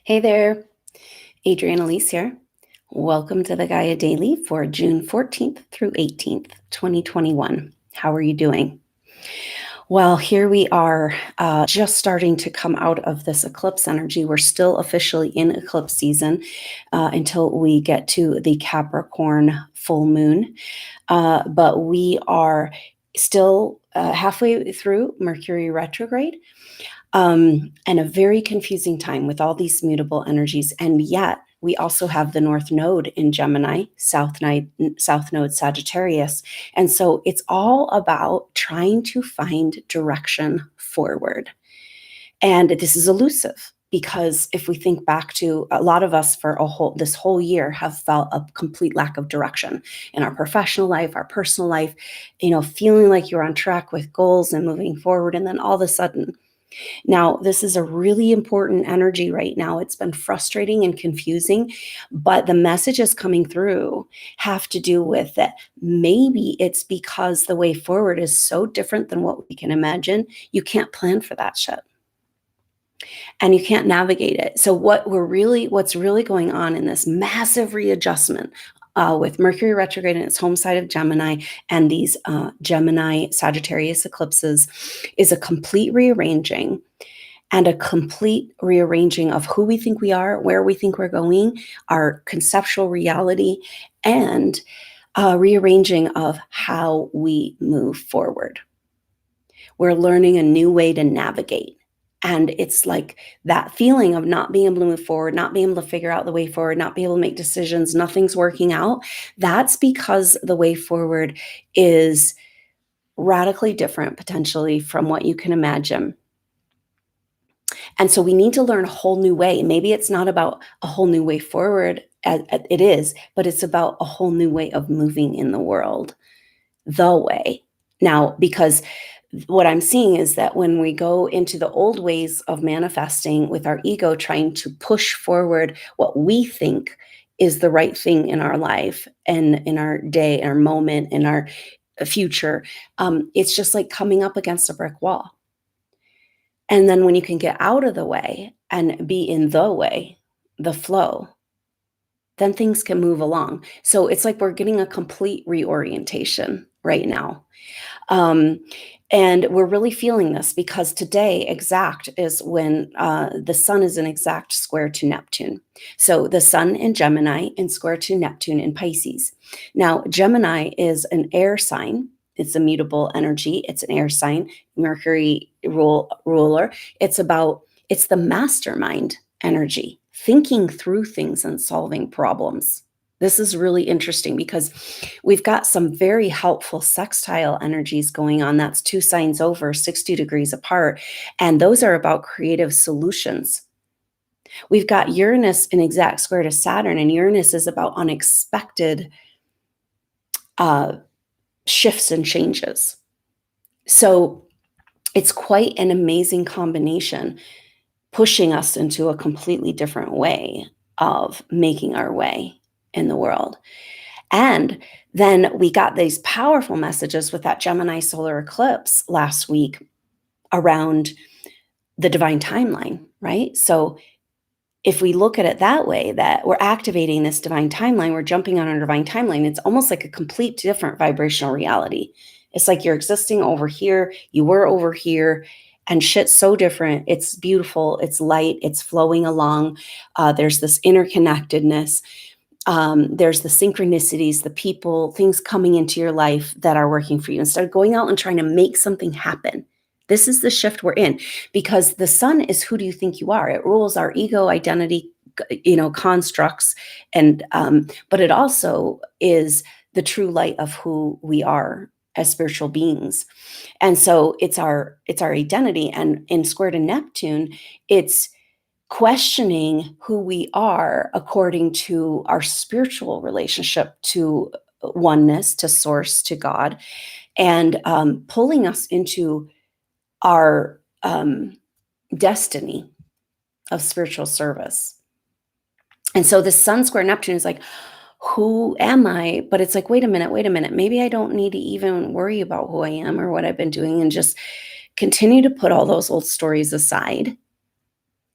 Hey there, Adrienne Elise here. Welcome to the Gaia Daily for June 14th through 18th, 2021. How are you doing? Well, here we are just starting to come out of this eclipse energy. We're still officially in eclipse season until we get to the Capricorn full moon. But we are still halfway through Mercury Retrograde. And a very confusing time with all these mutable energies. And yet we also have the North Node in Gemini, South Node Sagittarius. And so it's all about trying to find direction forward. And this is elusive because if we think back to a lot of us for this whole year have felt a complete lack of direction in our professional life, our personal life, feeling like you're on track with goals and moving forward. And then all of a sudden, now, this is a really important energy right now. It's been frustrating and confusing, but the messages coming through have to do with that. Maybe it's because the way forward is so different than what we can imagine. You can't plan for that shit. And you can't navigate it. So what's really going on in this massive readjustment with Mercury retrograde in its home side of Gemini and these Gemini Sagittarius eclipses is a complete rearranging and a complete rearranging of who we think we are, where we think we're going, our conceptual reality, and rearranging of how we move forward. We're learning a new way to navigate. And it's like that feeling of not being able to move forward, not being able to figure out the way forward, not being able to make decisions, nothing's working out. That's because the way forward is radically different potentially from what you can imagine. And so we need to learn a whole new way. Maybe it's not about a whole new way forward, it is, but it's about a whole new way of moving in the world, the way. Now, because what I'm seeing is that when we go into the old ways of manifesting with our ego, trying to push forward what we think is the right thing in our life and in our day, our moment, in our future, it's just like coming up against a brick wall. And then when you can get out of the way and be in the way, the flow, then things can move along. So it's like we're getting a complete reorientation right now. And we're really feeling this because today exact is when the sun is an exact square to Neptune. So the sun in Gemini and square to Neptune in Pisces. Now, Gemini is an air sign. It's a mutable energy. It's an air sign, Mercury ruler. It's the mastermind energy, thinking through things and solving problems. This is really interesting because we've got some very helpful sextile energies going on. That's 2 signs over, 60 degrees apart. And those are about creative solutions. We've got Uranus in exact square to Saturn, and Uranus is about unexpected shifts and changes. So it's quite an amazing combination, pushing us into a completely different way of making our way in the world. And then we got these powerful messages with that Gemini solar eclipse last week around the divine timeline, right? So if we look at it that way, that we're activating this divine timeline, we're jumping on our divine timeline, it's almost like a complete different vibrational reality. It's like you're existing over here, you were over here, and shit's so different. It's beautiful, it's light, it's flowing along. There's this interconnectedness. There's the synchronicities, the people, things coming into your life that are working for you. Instead of going out and trying to make something happen, this is the shift we're in, because the sun is who do you think you are? It rules our ego, identity, constructs, and but it also is the true light of who we are as spiritual beings. And so it's our identity. And in square to Neptune, it's questioning who we are according to our spiritual relationship to oneness, to source, to God, and pulling us into our destiny of spiritual service. And so the sun square Neptune is like, who am I? But it's like, wait a minute. Maybe I don't need to even worry about who I am or what I've been doing, and just continue to put all those old stories aside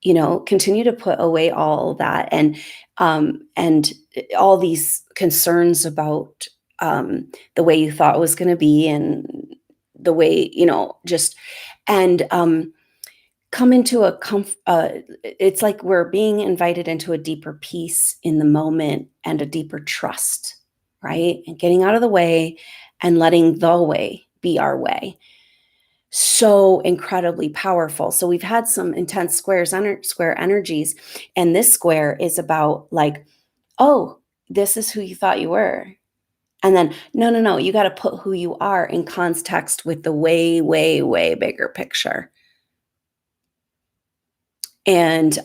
continue to put away all that and all these concerns about the way you thought it was going to be and the way, just, and come into it's like we're being invited into a deeper peace in the moment and a deeper trust, right? And getting out of the way and letting the way be our way. So incredibly powerful. So we've had some intense square energies, and this square is about like, oh, this is who you thought you were. And then, no, you got to put who you are in context with the way, way, way bigger picture. And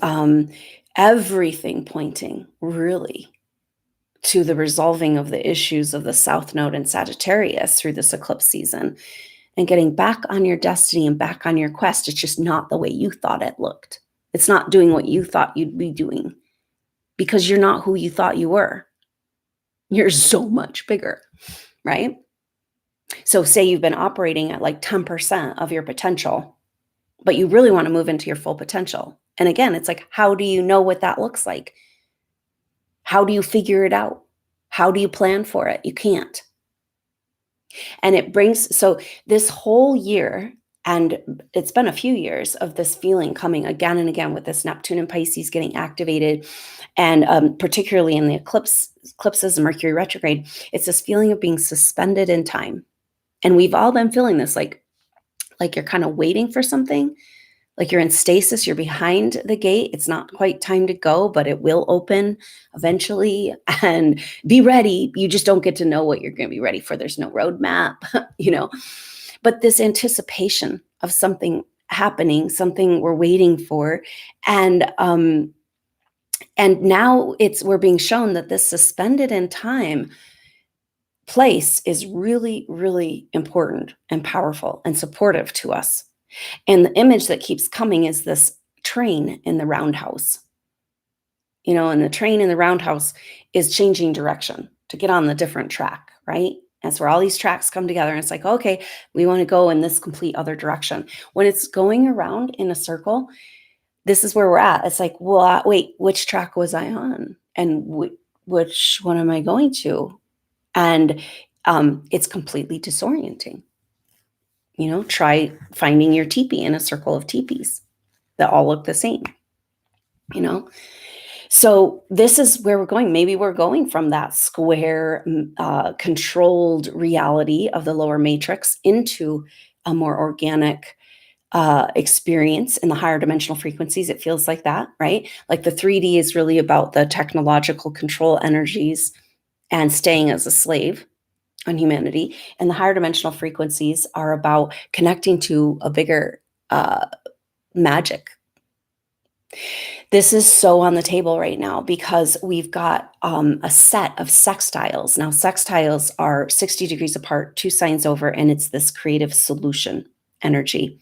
everything pointing really to the resolving of the issues of the South Node in Sagittarius through this eclipse season and getting back on your destiny and back on your quest. It's just not the way you thought it looked. It's not doing what you thought you'd be doing because you're not who you thought you were. You're so much bigger, right? So say you've been operating at like 10% of your potential, but you really want to move into your full potential. And again, it's like, how do you know what that looks like? How do you figure it out? How do you plan for it? You can't. And it brings, so this whole year, and it's been a few years of this feeling coming again and again with this Neptune and Pisces getting activated, and particularly in the eclipses and Mercury retrograde, it's this feeling of being suspended in time. And we've all been feeling this, like you're kind of waiting for something, like you're in stasis, you're behind the gate. It's not quite time to go, but it will open eventually, and be ready. You just don't get to know what you're going to be ready for. There's no roadmap, but this anticipation of something happening, something we're waiting for. And now we're being shown that this suspended in time place is really, really important and powerful and supportive to us. And the image that keeps coming is this train in the roundhouse. And the train in the roundhouse is changing direction to get on the different track, right? That's where all these tracks come together. And it's like, okay, we want to go in this complete other direction. When it's going around in a circle, this is where we're at. It's like, well, wait, which track was I on? And which one am I going to? And it's completely disorienting. Try finding your teepee in a circle of teepees that all look the same, So this is where we're going. Maybe we're going from that square, controlled reality of the lower matrix into a more organic experience in the higher dimensional frequencies. It feels like that, right? Like the 3D is really about the technological control energies and staying as a slave on humanity, and the higher dimensional frequencies are about connecting to a bigger magic. This is so on the table right now because we've got a set of sextiles. Now, sextiles are 60 degrees apart, 2 signs over, and it's this creative solution energy.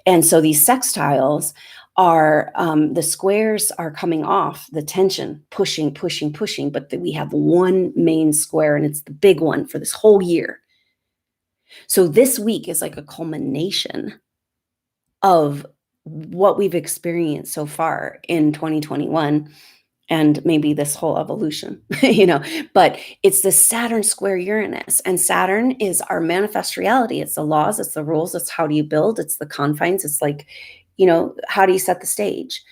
And so these sextiles are, the squares are coming off, the tension, pushing, but we have one main square, and it's the big one for this whole year. So this week is like a culmination of what we've experienced so far in 2021 and maybe this whole evolution, but it's the Saturn square Uranus, and Saturn is our manifest reality. It's the laws, it's the rules, it's how do you build, it's the confines, it's like, how do you set the stage?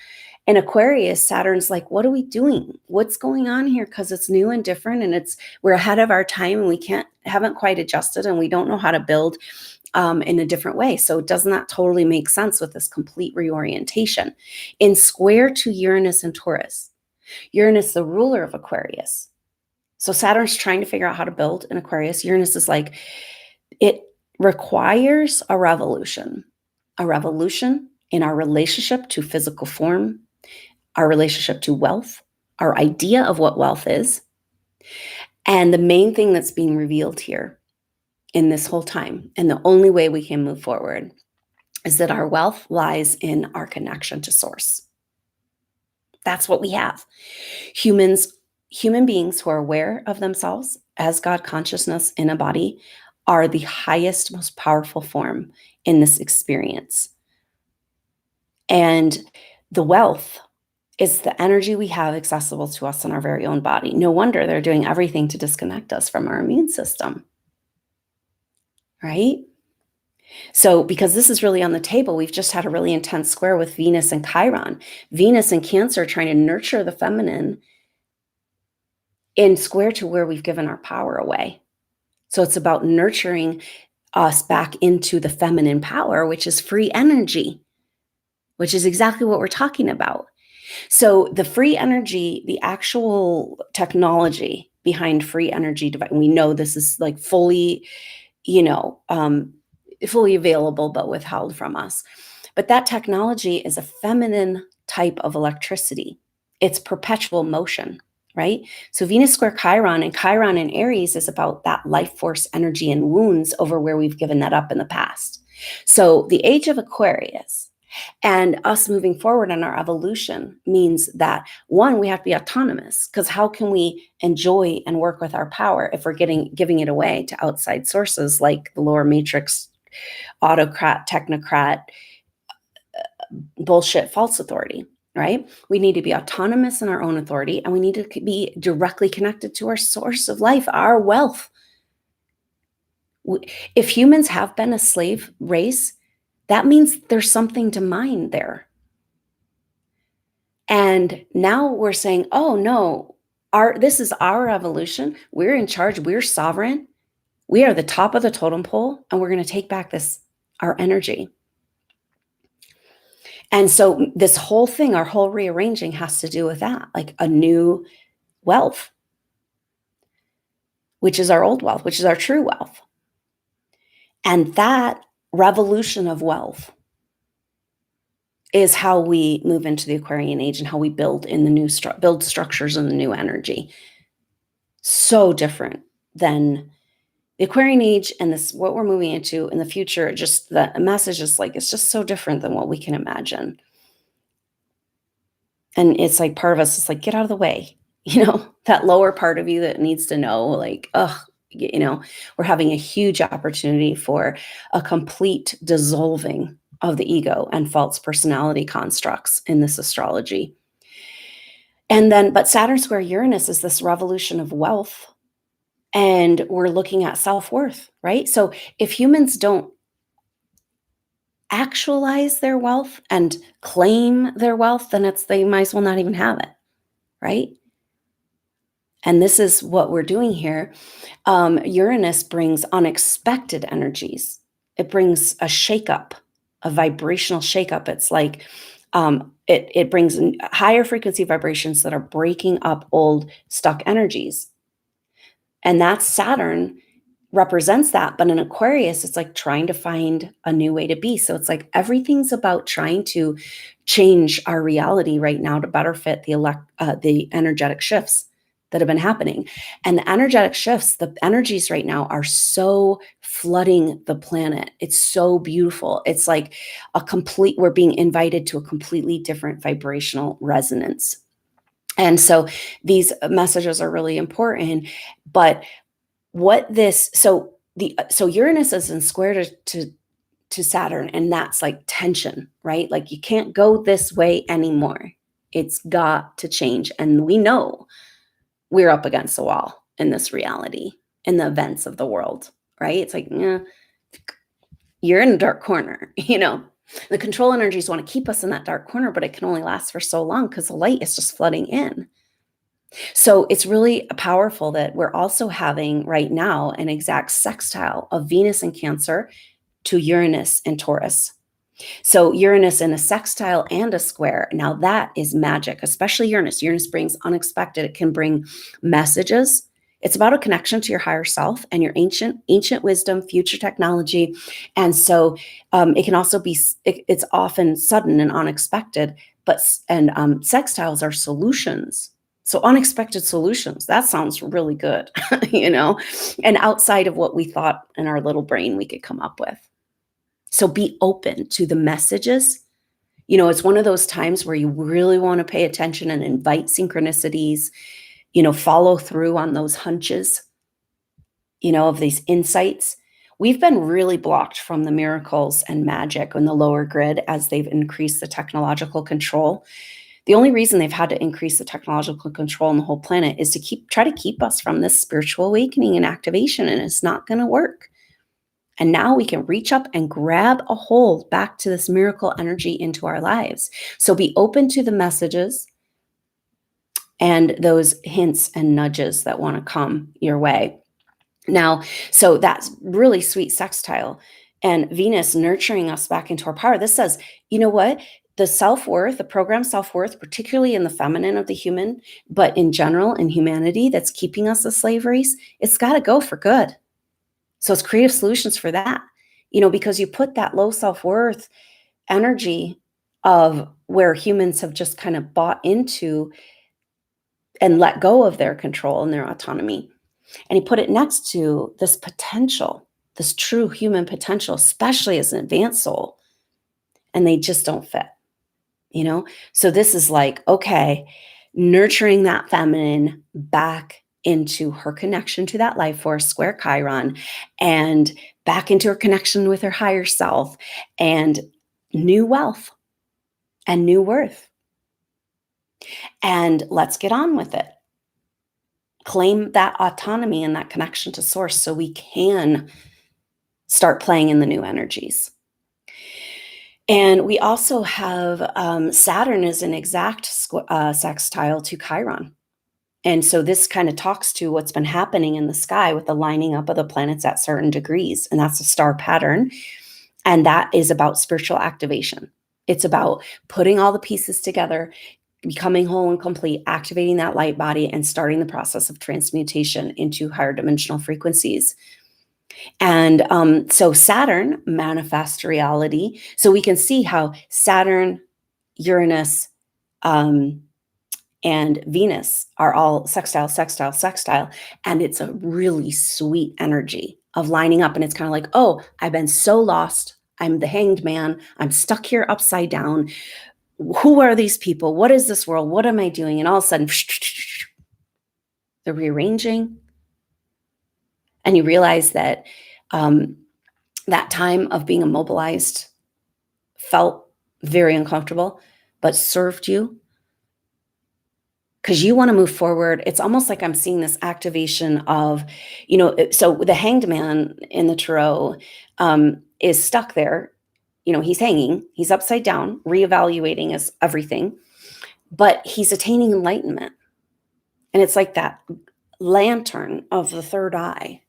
In Aquarius, Saturn's like, what are we doing? What's going on here? Because it's new and different, and we're ahead of our time, and we haven't quite adjusted, and we don't know how to build in a different way. So doesn't that totally make sense with this complete reorientation? In square to Uranus and Taurus, Uranus, the ruler of Aquarius. So Saturn's trying to figure out how to build in Aquarius. Uranus is like, it requires a revolution in our relationship to physical form, our relationship to wealth, our idea of what wealth is. And the main thing that's being revealed here in this whole time, and the only way we can move forward, is that our wealth lies in our connection to source. That's what we have. Human beings who are aware of themselves as God consciousness in a body are the highest, most powerful form in this experience. And the wealth is the energy we have accessible to us in our very own body. No wonder they're doing everything to disconnect us from our immune system, right? So because this is really on the table, we've just had a really intense square with Venus and Chiron. Venus and Cancer trying to nurture the feminine in square to where we've given our power away. So it's about nurturing us back into the feminine power, which is free energy, which is exactly what we're talking about. So the free energy, the actual technology behind free energy device, we know this is like fully, fully available, but withheld from us. But that technology is a feminine type of electricity. It's perpetual motion, right? So Venus square Chiron, and Chiron in Aries is about that life force energy and wounds over where we've given that up in the past. So the age of Aquarius and us moving forward in our evolution means that, one, we have to be autonomous, because how can we enjoy and work with our power if we're giving it away to outside sources like the lower matrix, autocrat, technocrat, bullshit, false authority, right? We need to be autonomous in our own authority, and we need to be directly connected to our source of life, our wealth. If humans have been a slave race, that means there's something to mine there. And now we're saying, oh no, this is our evolution. We're in charge. We're sovereign. We are the top of the totem pole, and we're going to take back our energy. And so this whole thing, our whole rearranging has to do with that, like a new wealth, which is our old wealth, which is our true wealth. And that revolution of wealth is how we move into the Aquarian age and how we build in the new build structures in the new energy. So different than the Aquarian age and what we're moving into in the future. Just the message is like, it's just so different than what we can imagine. And it's like part of us is like, get out of the way, that lower part of you that needs to know, like, we're having a huge opportunity for a complete dissolving of the ego and false personality constructs in this astrology. And then, but Saturn square Uranus is this revolution of wealth, and we're looking at self-worth, right? So if humans don't actualize their wealth and claim their wealth, then they might as well not even have it, right? And this is what we're doing here. Uranus brings unexpected energies. It brings a shakeup, a vibrational shakeup. It's like it brings higher frequency vibrations that are breaking up old stuck energies. And that's Saturn represents that. But in Aquarius, it's like trying to find a new way to be. So it's like everything's about trying to change our reality right now to better fit the energetic shifts that have been happening. And the energetic shifts, the energies right now are so flooding the planet. It's so beautiful. It's like we're being invited to a completely different vibrational resonance. And so these messages are really important. But so Uranus is in square to Saturn, and that's like tension, right? Like you can't go this way anymore. It's got to change. And we know we're up against the wall in this reality, in the events of the world, right? It's like, you're in a dark corner, The control energies want to keep us in that dark corner, but it can only last for so long because the light is just flooding in. So it's really powerful that we're also having right now an exact sextile of Venus in Cancer to Uranus in Taurus. So Uranus in a sextile and a square. Now that is magic, especially Uranus. Uranus brings unexpected. It can bring messages. It's about a connection to your higher self and your ancient wisdom, future technology. And so it can also be, it's often sudden and unexpected, and sextiles are solutions. So unexpected solutions, that sounds really good, and outside of what we thought in our little brain we could come up with. So be open to the messages. It's one of those times where you really want to pay attention and invite synchronicities, follow through on those hunches, of these insights. We've been really blocked from the miracles and magic in the lower grid as they've increased the technological control. The only reason they've had to increase the technological control on the whole planet is to try to keep us from this spiritual awakening and activation, and it's not going to work. And now we can reach up and grab a hold back to this miracle energy into our lives. So be open to the messages and those hints and nudges that want to come your way. Now, so that's really sweet sextile. And Venus nurturing us back into our power. This says, you know what? The self-worth, the program self-worth, particularly in the feminine of the human, but in general in humanity that's keeping us a slave race, it's got to go for good. So it's creative solutions for that, because you put that low self-worth energy of where humans have just kind of bought into and let go of their control and their autonomy. And he put it next to this potential, this true human potential, especially as an advanced soul. And they just don't fit, So this is like, okay, nurturing that feminine back into her connection to that life force, square Chiron, and back into her connection with her higher self and new wealth and new worth. And let's get on with it. Claim that autonomy and that connection to source so we can start playing in the new energies. And we also have Saturn is an exact sextile to Chiron. And so this kind of talks to what's been happening in the sky with the lining up of the planets at certain degrees. And that's a star pattern. And that is about spiritual activation. It's about putting all the pieces together, becoming whole and complete, activating that light body, and starting the process of transmutation into higher dimensional frequencies. And so Saturn manifests reality. So we can see how Saturn, Uranus, and Venus are all sextile. And it's a really sweet energy of lining up. And it's kind of like, oh, I've been so lost. I'm the hanged man. I'm stuck here upside down. Who are these people? What is this world? What am I doing? And all of a sudden, they're rearranging. And you realize that that time of being immobilized felt very uncomfortable, but served you because you want to move forward. It's almost like I'm seeing this activation of, so the hanged man in the tarot is stuck there. He's hanging, he's upside down, reevaluating his everything, but he's attaining enlightenment. And it's like that lantern of the third eye,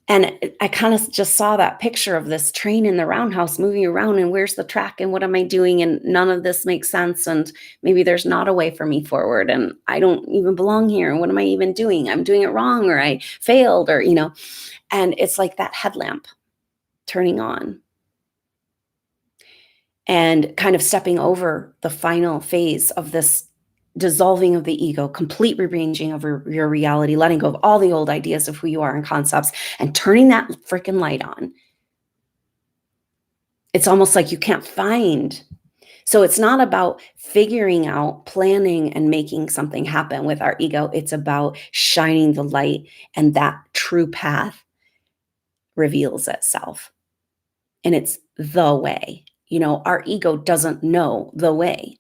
And I kind of just saw that picture of this train in the roundhouse moving around, and where's the track and what am I doing? And none of this makes sense. And maybe there's not a way for me forward and I don't even belong here. And what am I even doing? I'm doing it wrong, or I failed, or, and it's like that headlamp turning on and kind of stepping over the final phase of this dissolving of the ego, complete rearranging of your reality, letting go of all the old ideas of who you are and concepts, and turning that freaking light on. It's almost like you can't find. So it's not about figuring out, planning, and making something happen with our ego. It's about shining the light, and that true path reveals itself. And it's the way. Our ego doesn't know the way.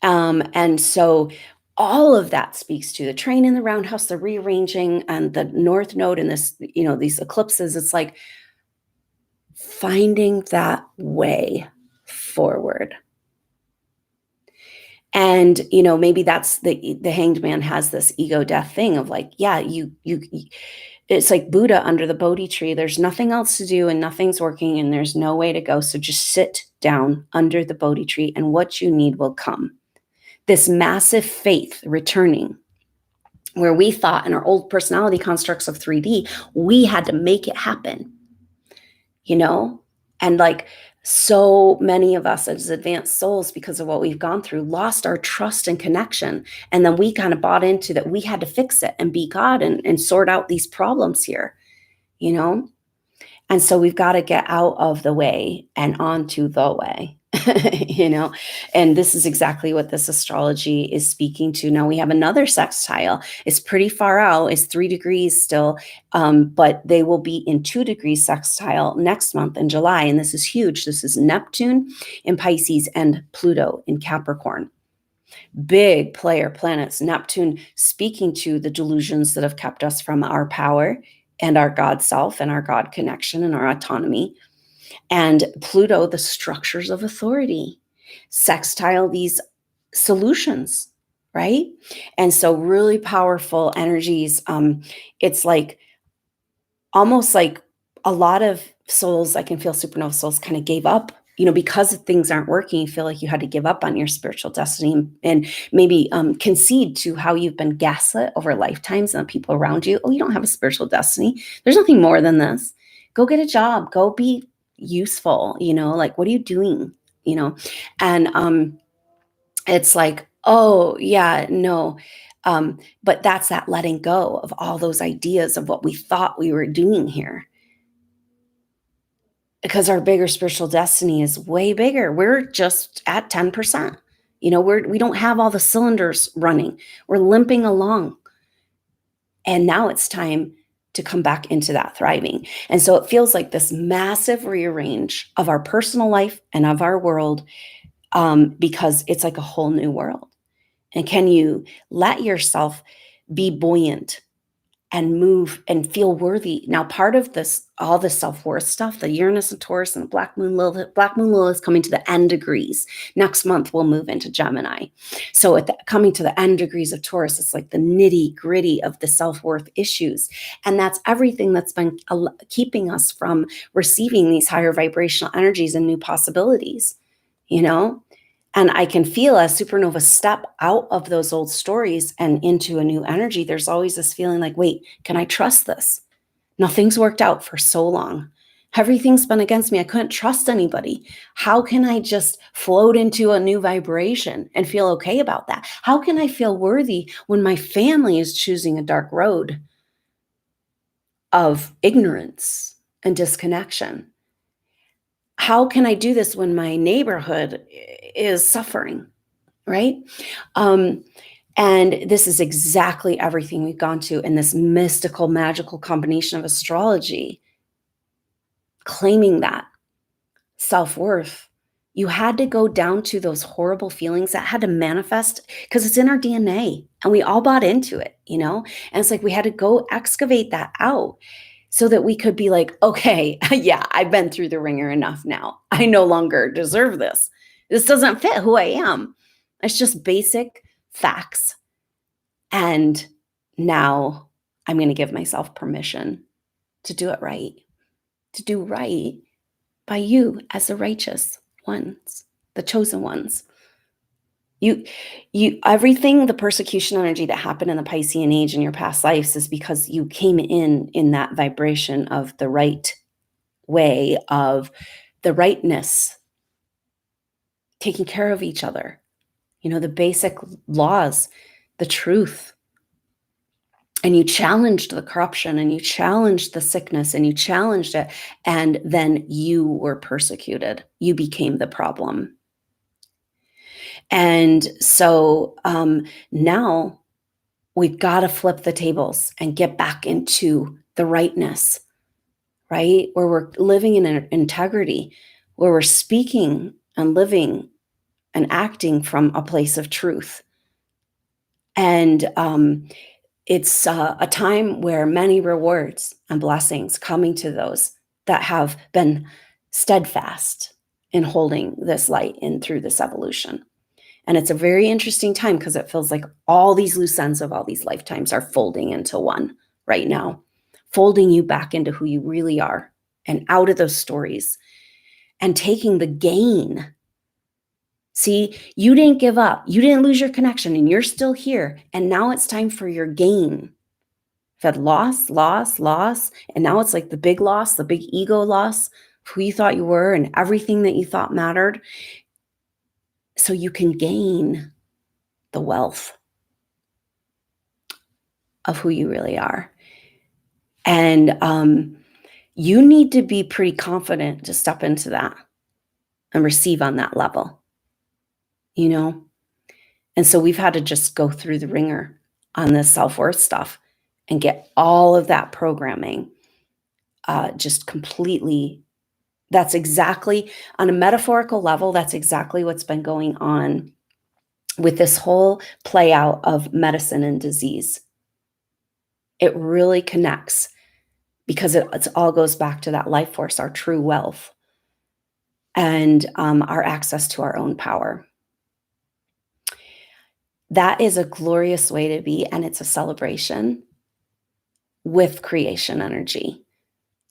And so all of that speaks to the train in the roundhouse, the rearranging, and the North Node, and this, these eclipses. It's like finding that way forward. And, maybe that's the hanged man has this ego death thing of like, yeah, it's like Buddha under the Bodhi tree. There's nothing else to do and nothing's working and there's no way to go. So just sit down under the Bodhi tree and what you need will come. This massive faith returning, where we thought in our old personality constructs of 3D, we had to make it happen, and like so many of us as advanced souls, because of what we've gone through, lost our trust and connection. And then we kind of bought into that we had to fix it and be God and sort out these problems here, And so we've got to get out of the way and onto the way. And this is exactly what this astrology is speaking to. Now we have another sextile. It's pretty far out. It's 3 degrees still, but they will be in 2 degrees sextile next month in July. And this is huge. This is Neptune in Pisces and Pluto in Capricorn. Big player planets. Neptune speaking to the delusions that have kept us from our power and our God self and our God connection and our autonomy. And Pluto, the structures of authority, sextile these solutions, right? And so really powerful energies. It's like almost like a lot of souls, I can feel supernova souls kind of gave up, because things aren't working. You feel like you had to give up on your spiritual destiny and maybe concede to how you've been gaslit over lifetimes and the people around you. Oh, you don't have a spiritual destiny. There's nothing more than this. Go get a job. Go be useful. Like, what are you doing? And it's like, oh yeah, no. But that's that letting go of all those ideas of what we thought we were doing here. Because our bigger spiritual destiny is way bigger. We're just at 10%. We don't have all the cylinders running. We're limping along. And now it's time to come back into that thriving. And so it feels like this massive rearrange of our personal life and of our world, because it's like a whole new world. And can you let yourself be buoyant and move and feel worthy? Now, part of this, all the self-worth stuff, the Uranus and Taurus and the Black Moon Lilith is coming to the end degrees. Next month, we'll move into Gemini. So coming to the end degrees of Taurus, it's like the nitty gritty of the self-worth issues. And that's everything that's been keeping us from receiving these higher vibrational energies and new possibilities, And I can feel as supernovas step out of those old stories and into a new energy, there's always this feeling like, wait, can I trust this? Nothing's worked out for so long. Everything's been against me. I couldn't trust anybody. How can I just float into a new vibration and feel okay about that? How can I feel worthy when my family is choosing a dark road of ignorance and disconnection? How can I do this when my neighborhood is suffering, right? And this is exactly everything we've gone to in this mystical, magical combination of astrology, claiming that self-worth. You had to go down to those horrible feelings that had to manifest because it's in our DNA and we all bought into it, And it's like we had to go excavate that out so that we could be like, okay, yeah, I've been through the ringer enough now. I no longer deserve this. This doesn't fit who I am. It's just basic facts. And now I'm going to give myself permission to do it right, to do right by you as the righteous ones, the chosen ones. You, everything, the persecution energy that happened in the Piscean age in your past lives is because you came in that vibration of the right way, of the rightness, taking care of each other, the basic laws, the truth. And you challenged the corruption and you challenged the sickness and you challenged it. And then you were persecuted. You became the problem. And so now we've got to flip the tables and get back into the rightness, right? Where we're living in integrity, where we're speaking and living and acting from a place of truth. And it's a time where many rewards and blessings coming to those that have been steadfast in holding this light in through this evolution. And it's a very interesting time because it feels like all these loose ends of all these lifetimes are folding into one right now, folding you back into who you really are and out of those stories and taking the gain. See, you didn't give up. You didn't lose your connection and you're still here. And now it's time for your gain. You've had loss. And now it's like the big loss, the big ego loss, who you thought you were and everything that you thought mattered. So you can gain the wealth of who you really are. And you need to be pretty confident to step into that. and receive on that level, you know? And so we've had to just go through the ringer on this self-worth stuff and get all of that programming just completely. That's exactly, on a metaphorical level, that's exactly what's been going on with this whole play out of medicine and disease. It really connects because it all goes back to that life force, our true wealth, and our access to our own power. That is a glorious way to be, and it's a celebration with creation energy.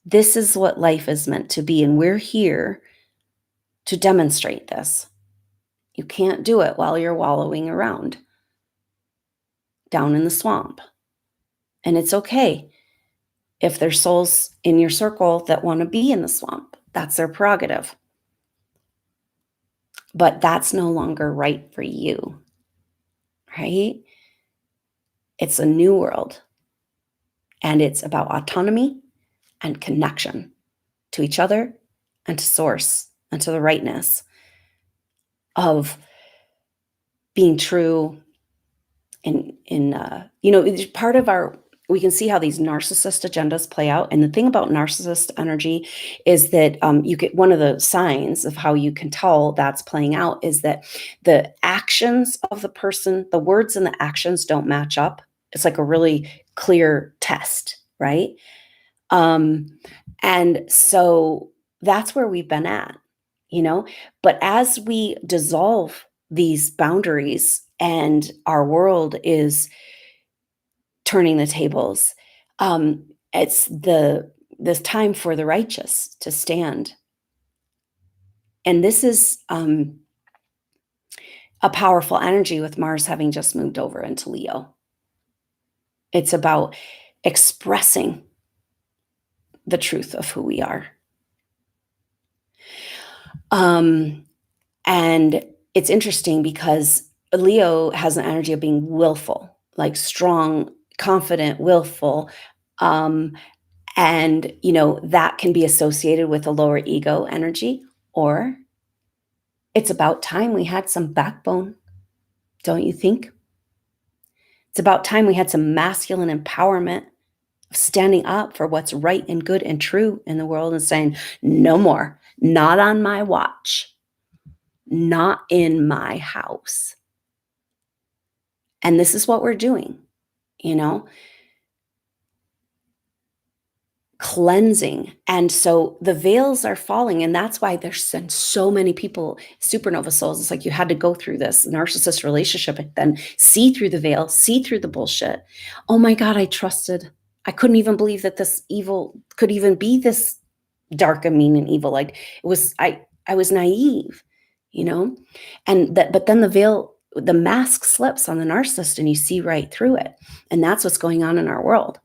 This is what life is meant to be, and we're here to demonstrate this. You can't do it while you're wallowing around down in the swamp. And it's okay if there's souls in your circle that want to be in the swamp. That's their prerogative. But that's no longer right for you, right? It's a new world. And it's about autonomy and connection to each other and to source and to the rightness of being true it's part of our, we can see how these narcissist agendas play out. And the thing about narcissist energy is that you get, one of the signs of how you can tell that's playing out is that the actions of the person, the words and the actions don't match up. It's like a really clear test, right? And so that's where we've been at, but as we dissolve these boundaries and our world is turning the tables, it's this time for the righteous to stand. And this is a powerful energy with Mars having just moved over into Leo. It's about expressing the truth of who we are. And it's interesting because Leo has an energy of being willful, like strong, confident, willful. And, that can be associated with a lower ego energy, or it's about time we had some backbone, don't you think? It's about time we had some masculine empowerment of standing up for what's right and good and true in the world and saying, no more, not on my watch, not in my house. And this is what we're doing, cleansing. And so the veils are falling, and that's why there's so many people, supernova souls. It's like you had to go through this narcissist relationship and then see through the veil, see through the bullshit. Oh my God, I couldn't even believe that this evil could even be this dark and mean and evil. Like it was, I was naive, but then the veil, the mask slips on the narcissist and you see right through it. And that's what's going on in our world.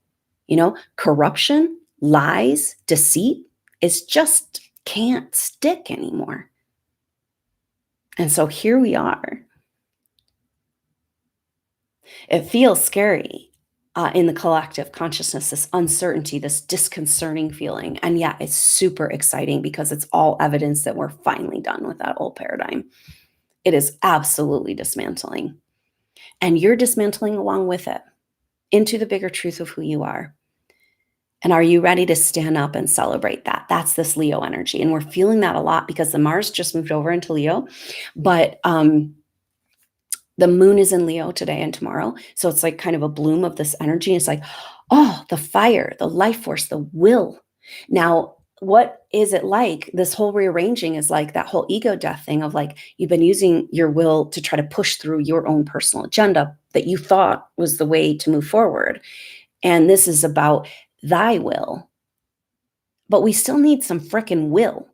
Corruption, lies, deceit is just can't stick anymore. And so here we are. It feels scary in the collective consciousness, this uncertainty, this disconcerting feeling. And yeah, it's super exciting because it's all evidence that we're finally done with that old paradigm. It is absolutely dismantling. And you're dismantling along with it into the bigger truth of who you are. And are you ready to stand up and celebrate that? That's this Leo energy. And we're feeling that a lot because the Mars just moved over into Leo. But the moon is in Leo today and tomorrow. So it's like kind of a bloom of this energy. It's like, oh, the fire, the life force, the will. Now, what is it like? This whole rearranging is like that whole ego death thing of like, you've been using your will to try to push through your own personal agenda that you thought was the way to move forward. And this is about thy will. But we still need some frickin' will.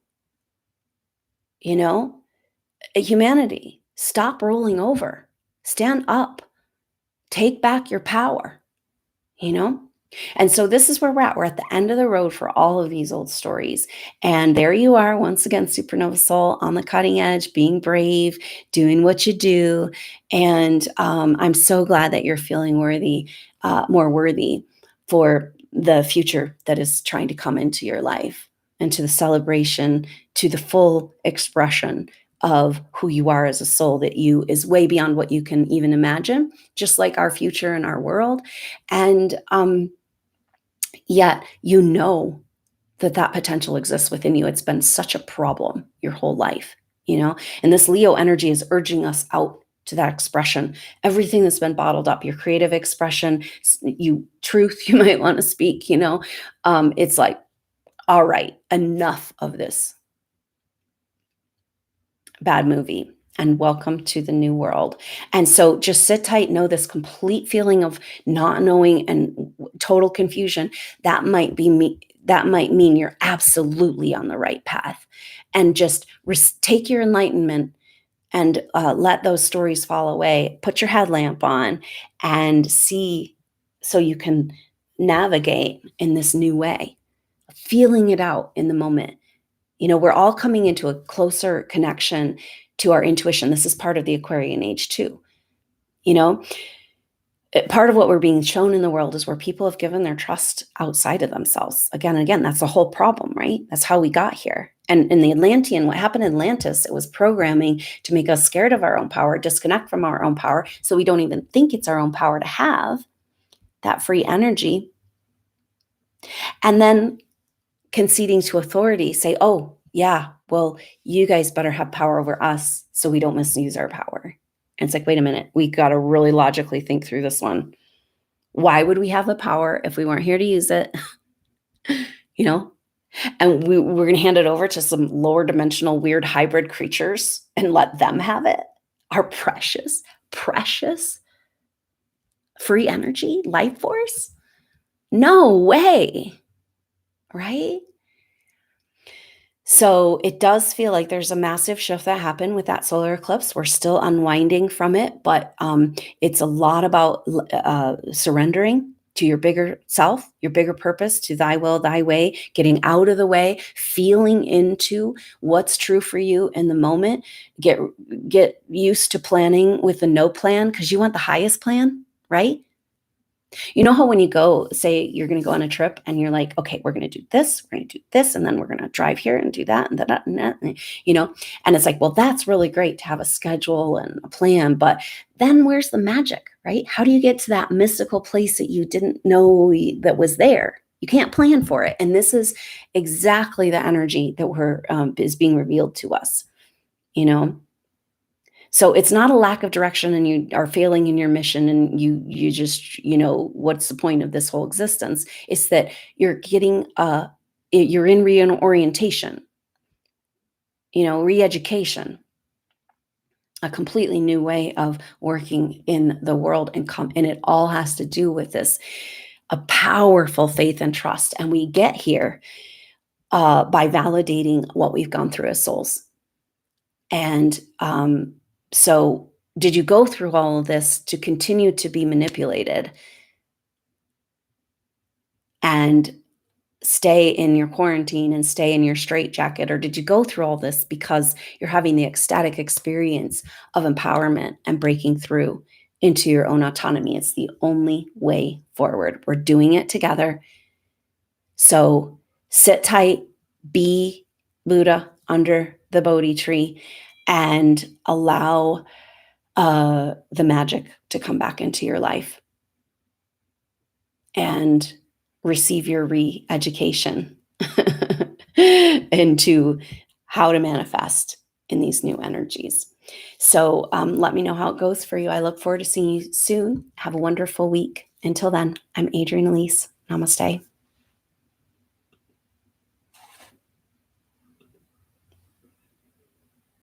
Humanity, stop rolling over. Stand up. Take back your power. And so this is where we're at. We're at the end of the road for all of these old stories. And there you are, once again, supernova soul on the cutting edge, being brave, doing what you do. And I'm so glad that you're feeling more worthy for the future that is trying to come into your life. and to the celebration, to the full expression of who you are as a soul that you is way beyond what you can even imagine, just like our future and our world. And yet you know that potential exists within you. It's been such a problem your whole life, and this Leo energy is urging us out to that expression. Everything that's been bottled up, your creative expression, truth you might want to speak, it's like, all right, enough of this bad movie, and welcome to the new world. And so just sit tight, know this complete feeling of not knowing and total confusion. That might mean you're absolutely on the right path. And just take your enlightenment and let those stories fall away. Put your headlamp on and see, so you can navigate in this new way, feeling it out in the moment. We're all coming into a closer connection to our intuition. This is part of the Aquarian age too. Part of what we're being shown in the world is where people have given their trust outside of themselves again and again. That's the whole problem, right? That's how we got here. And in the Atlantean, what happened in Atlantis, it was programming to make us scared of our own power, disconnect from our own power, so we don't even think it's our own power to have that free energy. And then conceding to authority, say, oh, yeah, well, you guys better have power over us so we don't misuse our power. And it's like, wait a minute, we got to really logically think through this one. Why would we have the power if we weren't here to use it? And we're going to hand it over to some lower dimensional, weird hybrid creatures and let them have it? Our precious, precious free energy, life force? No way. Right? So it does feel like there's a massive shift that happened with that solar eclipse. We're still unwinding from it, but it's a lot about surrendering to your bigger self, your bigger purpose, to thy will, thy way, getting out of the way, feeling into what's true for you in the moment. Get used to planning with the no plan, because you want the highest plan, right? You know how when you go, say you're going to go on a trip and you're like, okay, we're going to do this, and then we're going to drive here and do that and that, and it's like, well, that's really great to have a schedule and a plan, but then where's the magic, right? How do you get to that mystical place that you didn't know that was there? You can't plan for it. And this is exactly the energy that is being revealed to us, So it's not a lack of direction and you are failing in your mission and you just, what's the point of this whole existence? It's that you're getting, you're in reorientation, re-education, a completely new way of working in the world, and it all has to do with this, a powerful faith and trust. And we get here by validating what we've gone through as souls. And, so did you go through all of this to continue to be manipulated and stay in your quarantine and stay in your straitjacket? Or did you go through all this because you're having the ecstatic experience of empowerment and breaking through into your own autonomy? It's the only way forward. We're doing it together. So sit tight, be Buddha under the Bodhi tree, and allow the magic to come back into your life and receive your re-education into how to manifest in these new energies. So let me know how it goes for you. I look forward to seeing you soon. Have a wonderful week. Until then, I'm Adrienne Elise. Namaste.